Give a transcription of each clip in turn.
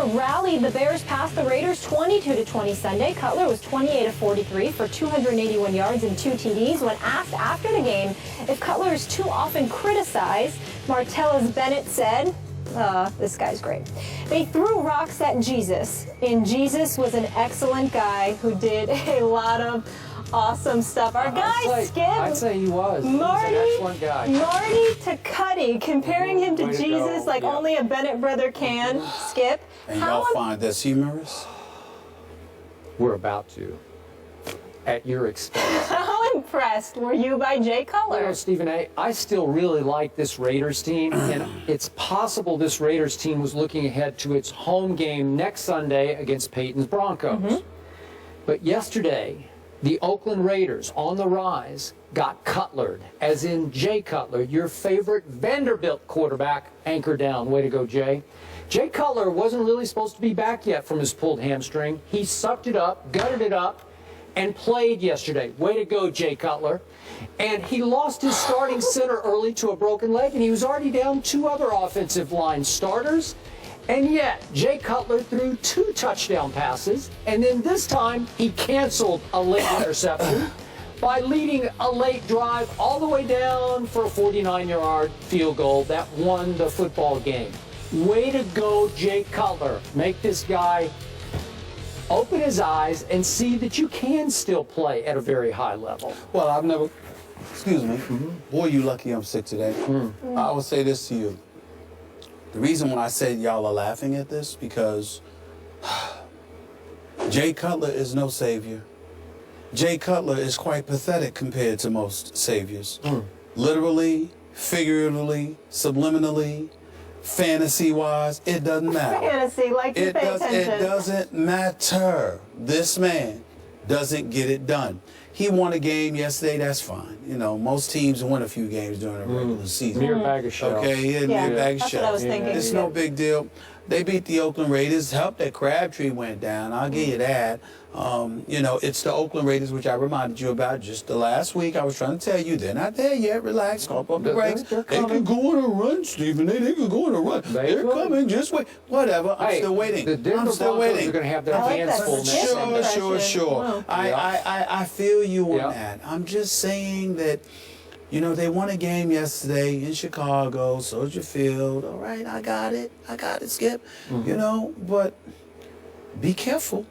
Cutler rallied the Bears past the Raiders 22-20 Sunday. Cutler was 28 of 43 for 281 yards and 2 TDs. When asked after the game if Cutler is too often criticized, Martellus Bennett said, this guy's great. They threw rocks at Jesus, and Jesus was an excellent guy who did a lot of awesome stuff. Our guy, Skip. I'd say he was. Marty, He's an excellent guy. Marty to Cuddy, comparing him to Jesus like only a Bennett brother can. Skip. And y'all find this humorous? We're about to. At your expense. How impressed were you by Jay Cutler? You know, Stephen A., I still really like this Raiders team, and it's possible this Raiders team was looking ahead to its home game next Sunday against Peyton's Broncos. But yesterday, the Oakland Raiders, on the rise, got Cutlered, as in Jay Cutler, your favorite Vanderbilt quarterback, anchor down. Way to go, Jay. Jay Cutler wasn't really supposed to be back yet from his pulled hamstring. He sucked it up, gutted it up, and played yesterday. Way to go, Jay Cutler. And he lost his starting center early to a broken leg, and he was already down 2 other offensive line starters. And yet, Jay Cutler threw 2 touchdown passes, and then this time he canceled a late interception by leading a late drive all the way down for a 49-yard field goal that won the football game. Way to go, Jay Cutler. Make this guy open his eyes and see that you can still play at a very high level. Well, I've never, excuse me, boy, you lucky I'm sick today. I will say this to you. The reason when I said y'all are laughing at this, because Jay Cutler is no savior. Jay Cutler is quite pathetic compared to most saviors. Literally, figuratively, subliminally, fantasy-wise, it doesn't matter. Fantasy, like you pay attention. It doesn't matter. This man doesn't get it done. He won a game yesterday, that's fine. You know, most teams win a few games during a regular season. Mere bag of shells. Okay, mere bag of that's shells. what I was thinking. It's no big deal. They beat the Oakland Raiders, helped that Crabtree went down, I'll give you that. You know, it's the Oakland Raiders, which I reminded you about just the last week. I was trying to tell you, they're not there yet. Relax, pump up the brakes. They can go on a run, Stephen. They can go on a run. They're coming, just wait. Whatever, I'm still waiting. The Denver I'm still Broncos waiting. are going to have their hands full. Sure. Wow. I feel you on that. I'm just saying that, you know, they won a game yesterday in Chicago, Soldier Field. All right, I got it, Skip. You know, but be careful.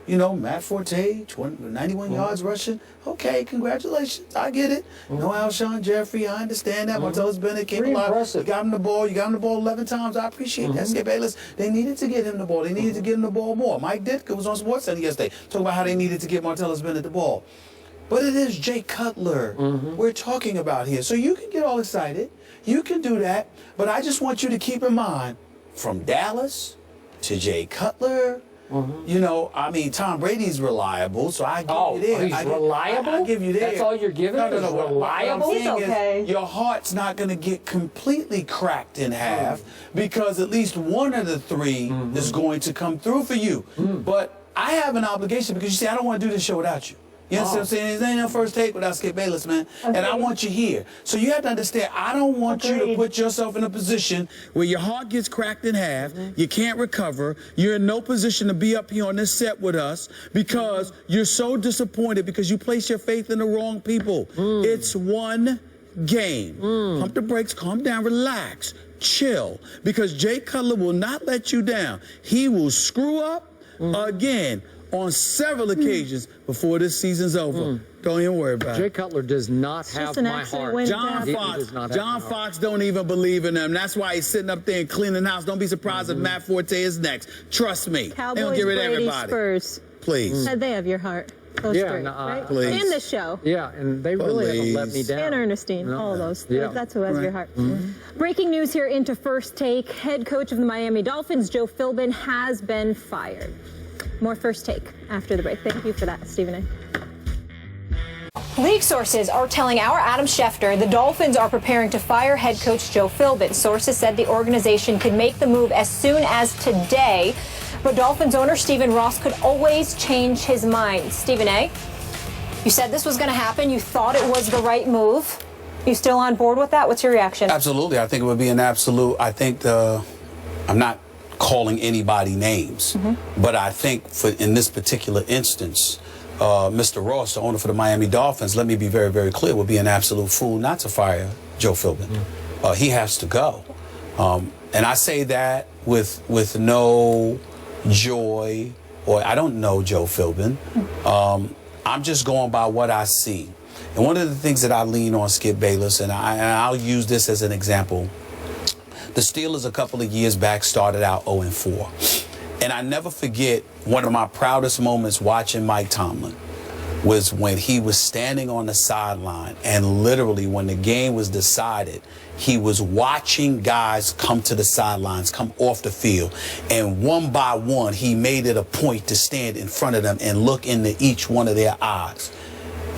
You know, Matt Forte, 91 yards rushing. Okay, congratulations. I get it. No Alshon Jeffrey, I understand that. Martellus Bennett came alive. You got him the ball. You got him the ball 11 times. I appreciate that. Skip Bayless, they needed to get him the ball. They needed to get him the ball more. Mike Ditka was on SportsCenter yesterday talking about how they needed to get Martellus Bennett the ball. But it is Jay Cutler we're talking about here. So you can get all excited. You can do that. But I just want you to keep in mind, from Dallas to Jay Cutler, you know, I mean, Tom Brady's reliable, so I give you there. He's reliable? I give you there. That's all you're giving? No, reliable? What I'm He's saying okay. is your heart's not going to get completely cracked in half because at least one of the 3 is going to come through for you. But I have an obligation because you see, I don't want to do this show without you. You understand what I'm saying? This ain't no first take without Skip Bayless, man. And I want you here. So you have to understand, I don't want you to put yourself in a position where your heart gets cracked in half, you can't recover, you're in no position to be up here on this set with us because you're so disappointed because you place your faith in the wrong people. It's one game. Pump the brakes, calm down, relax, chill, because Jay Cutler will not let you down. He will screw up again on several occasions before this season's over. Don't even worry about Jay it. Cutler does not have my heart. John Fox don't even believe in him. That's why he's sitting up there and cleaning the house. Don't be surprised if Matt Forte is next. Trust me. Cowboys, they don't get rid of Brady, everybody. Spurs. Please. They have your heart. Those 3, right? please. And the show. Yeah, and they really haven't let me down. And Ernestine, all of those. Yeah. That's who has your heart. Breaking news here into First Take. Head coach of the Miami Dolphins, Joe Philbin, has been fired. More First Take after the break. Thank you for that, Stephen A. League sources are telling our Adam Schefter the Dolphins are preparing to fire head coach Joe Philbin. Sources said the organization could make the move as soon as today, but Dolphins owner Stephen Ross could always change his mind. Stephen A., you said this was going to happen. You thought it was the right move. You still on board with that? What's your reaction? Absolutely. I think it would be an absolute, I'm not calling anybody names. But I think in this particular instance, Mr. Ross, the owner for the Miami Dolphins, let me be very, very clear, would be an absolute fool not to fire Joe Philbin. He has to go. And I say that with no joy, or I don't know Joe Philbin. I'm just going by what I see. And one of the things that I lean on, Skip Bayless, and I'll use this as an example, the Steelers a couple of years back started out 0-4. And I never forget one of my proudest moments watching Mike Tomlin was when he was standing on the sideline, and literally when the game was decided, he was watching guys come to the sidelines, come off the field, and one by one he made it a point to stand in front of them and look into each one of their eyes.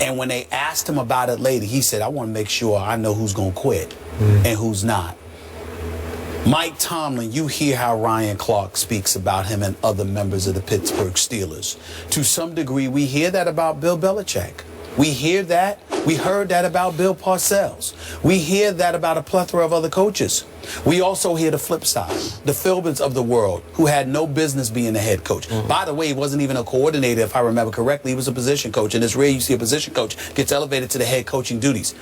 And when they asked him about it later, he said, I want to make sure I know who's going to quit and who's not. Mike Tomlin, you hear how Ryan Clark speaks about him and other members of the Pittsburgh Steelers. To some degree, we hear that about Bill Belichick. We hear that. We heard that about Bill Parcells. We hear that about a plethora of other coaches. We also hear the flip side, the Philbins of the world, who had no business being a head coach. By the way, he wasn't even a coordinator, if I remember correctly. He was a position coach, and it's rare you see a position coach gets elevated to the head coaching duties.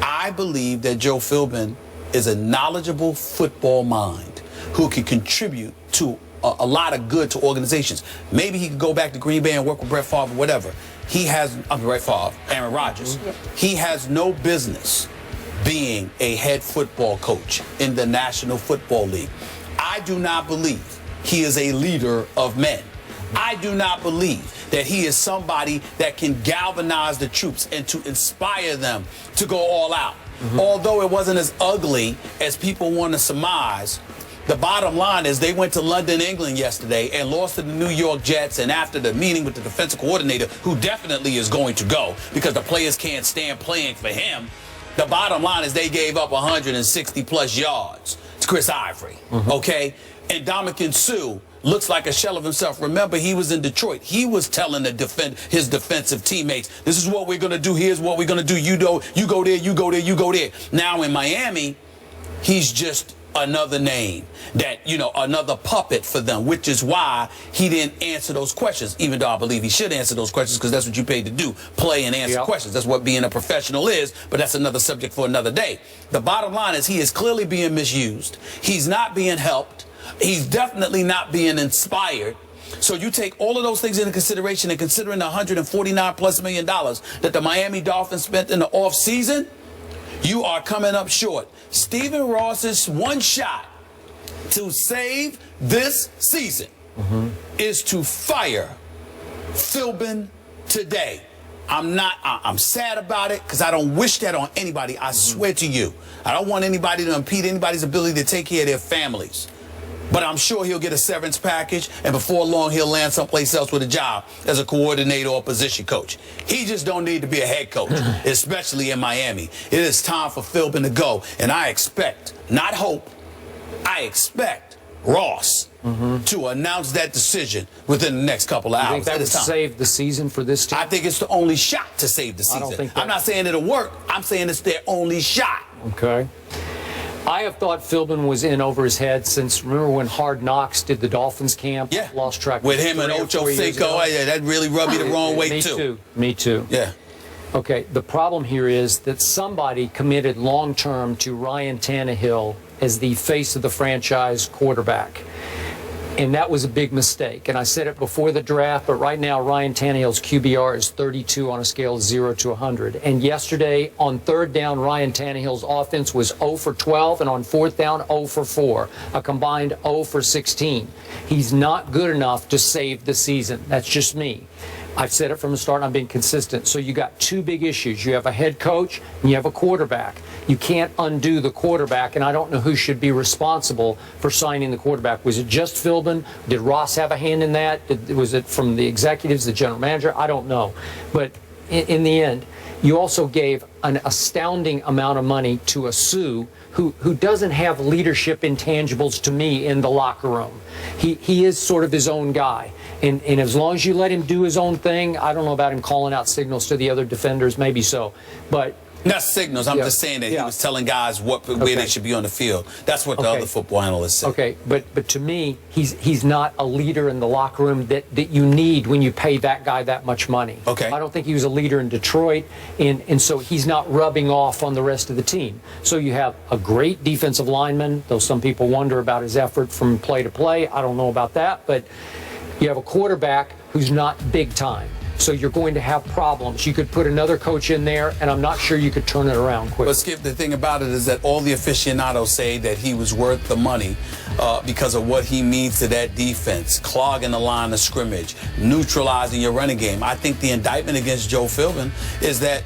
I believe that Joe Philbin is a knowledgeable football mind who can contribute to a lot of good to organizations. Maybe he could go back to Green Bay and work with Brett Favre or whatever. He has, Brett Favre, Aaron Rodgers. He has no business being a head football coach in the National Football League. I do not believe he is a leader of men. I do not believe that he is somebody that can galvanize the troops and to inspire them to go all out. Although it wasn't as ugly as people want to surmise, the bottom line is they went to London, England yesterday and lost to the New York Jets, and after the meeting with the defensive coordinator, who definitely is going to go because the players can't stand playing for him, the bottom line is they gave up 160-plus yards to Chris Ivory, okay? And Ndamukong Suh looks like a shell of himself. Remember, he was in Detroit. He was telling his defensive teammates, this is what we're going to do. Here's what we're going to do. You go there, you go there, you go there. Now in Miami, he's just another name that, another puppet for them, which is why he didn't answer those questions, even though I believe he should answer those questions because that's what you paid to do, play and answer questions. That's what being a professional is, but that's another subject for another day. The bottom line is he is clearly being misused. He's not being helped. He's definitely not being inspired. So you take all of those things into consideration, and considering the $149+ million that the Miami Dolphins spent in the offseason, you are coming up short. Stephen Ross's one shot to save this season is to fire Philbin today. I'm sad about it because I don't wish that on anybody. I swear to you. I don't want anybody to impede anybody's ability to take care of their families. But I'm sure he'll get a severance package, and before long he'll land someplace else with a job as a coordinator or position coach. He just don't need to be a head coach, especially in Miami. It is time for Philbin to go, and I expect, not hope, I expect Ross to announce that decision within the next couple of hours. You think that would save the season for this team? I think it's the only shot to save the season. I'm not saying it'll work. I'm saying it's their only shot. Okay. I have thought Philbin was in over his head since, remember when Hard Knocks did the Dolphins camp? Yeah. Lost track. With him and Ocho Cinco. Yeah, that really rubbed me the wrong way, too. Me too. Yeah. Okay, the problem here is that somebody committed long-term to Ryan Tannehill as the face of the franchise quarterback. And that was a big mistake. And I said it before the draft, but right now Ryan Tannehill's QBR is 32 on a scale of 0 to 100. And yesterday, on third down, Ryan Tannehill's offense was 0 for 12, and on fourth down, 0 for 4, a combined 0 for 16. He's not good enough to save the season. That's just me. I've said it from the start, and I've been consistent. So you got two big issues. You have a head coach, and you have a quarterback. You can't undo the quarterback, and I don't know who should be responsible for signing the quarterback. Was it just Philbin? Did Ross have a hand in that? Was it from the executives, the general manager? I don't know. But in the end, you also gave an astounding amount of money to a Suh who doesn't have leadership intangibles to me in the locker room. He is sort of his own guy. And as long as you let him do his own thing, I don't know about him calling out signals to the other defenders, maybe so. But Not signals. I'm just saying that he was telling guys where they should be on the field. That's what the other football analysts say. Okay, but to me, he's not a leader in the locker room that you need when you pay that guy that much money. Okay. I don't think he was a leader in Detroit, and so he's not rubbing off on the rest of the team. So you have a great defensive lineman, though some people wonder about his effort from play to play. I don't know about that, but you have a quarterback who's not big time. So you're going to have problems. You could put another coach in there, and I'm not sure you could turn it around quick. But Skip, the thing about it is that all the aficionados say that he was worth the money because of what he means to that defense, clogging the line of scrimmage, neutralizing your running game. I think the indictment against Joe Philbin is that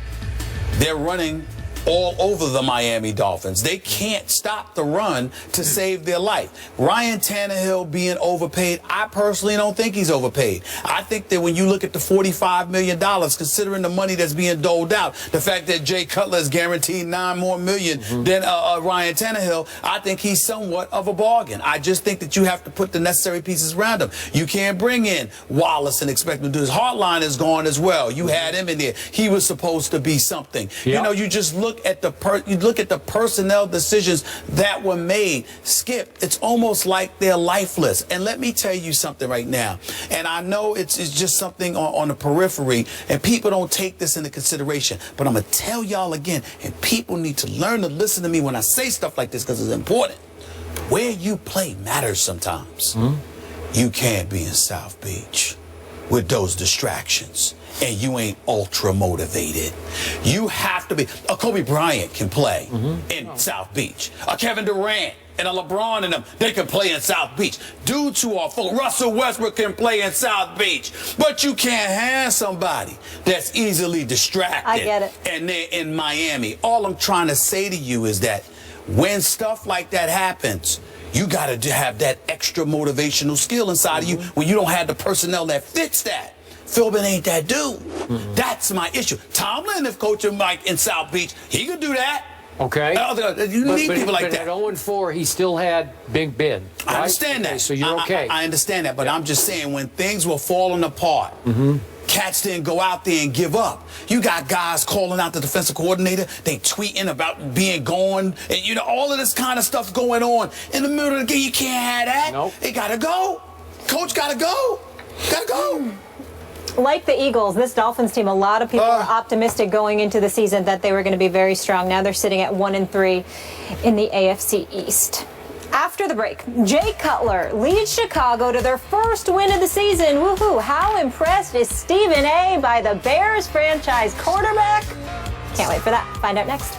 they're running all over the Miami Dolphins. They can't stop the run to save their life. Ryan Tannehill being overpaid, I personally don't think he's overpaid. I think that when you look at the $45 million, considering the money that's being doled out, the fact that Jay Cutler is guaranteed $9 more million than Ryan Tannehill, I think he's somewhat of a bargain. I just think that you have to put the necessary pieces around him. You can't bring in Wallace and expect him to do his. Hardline is gone as well. You had him in there. He was supposed to be something. Yep. You know, you just look at the personnel decisions that were made. Skip, it's almost like they're lifeless. And let me tell you something right now. And I know it's just something on the periphery, and people don't take this into consideration. But I'm going to tell y'all again, and people need to learn to listen to me when I say stuff like this because it's important. Where you play matters sometimes. You can't be in South Beach with those distractions, and you ain't ultra motivated. You have to be. A Kobe Bryant can play in South Beach. A Kevin Durant and a LeBron and them, they can play in South Beach. Dudes who are full. Russell Westbrook can play in South Beach. But you can't have somebody that's easily distracted. I get it. And they're in Miami. All I'm trying to say to you is that when stuff like that happens, you got to have that extra motivational skill inside of you when you don't have the personnel that fits that. Philbin ain't that dude. That's my issue. Tomlin, if coaching Mike in South Beach, he could do that. Okay. You need people like but that. At 0-4, he still had Big Ben. Right? I understand that. Okay, so you're okay. I understand that, but I'm just saying when things were falling apart, cats didn't go out there and give up. You got guys calling out the defensive coordinator. They tweeting about being gone. And, you know, all of this kind of stuff going on. In the middle of the game, you can't have that. Nope. They got to go. Coach got to go. Got to go. Like the Eagles, this Dolphins team, a lot of people were optimistic going into the season that they were going to be very strong. Now they're sitting at 1-3 in the AFC East. After the break, Jay Cutler leads Chicago to their first win of the season. Woohoo! How impressed is Stephen A. by the Bears franchise quarterback? Can't wait for that. Find out next.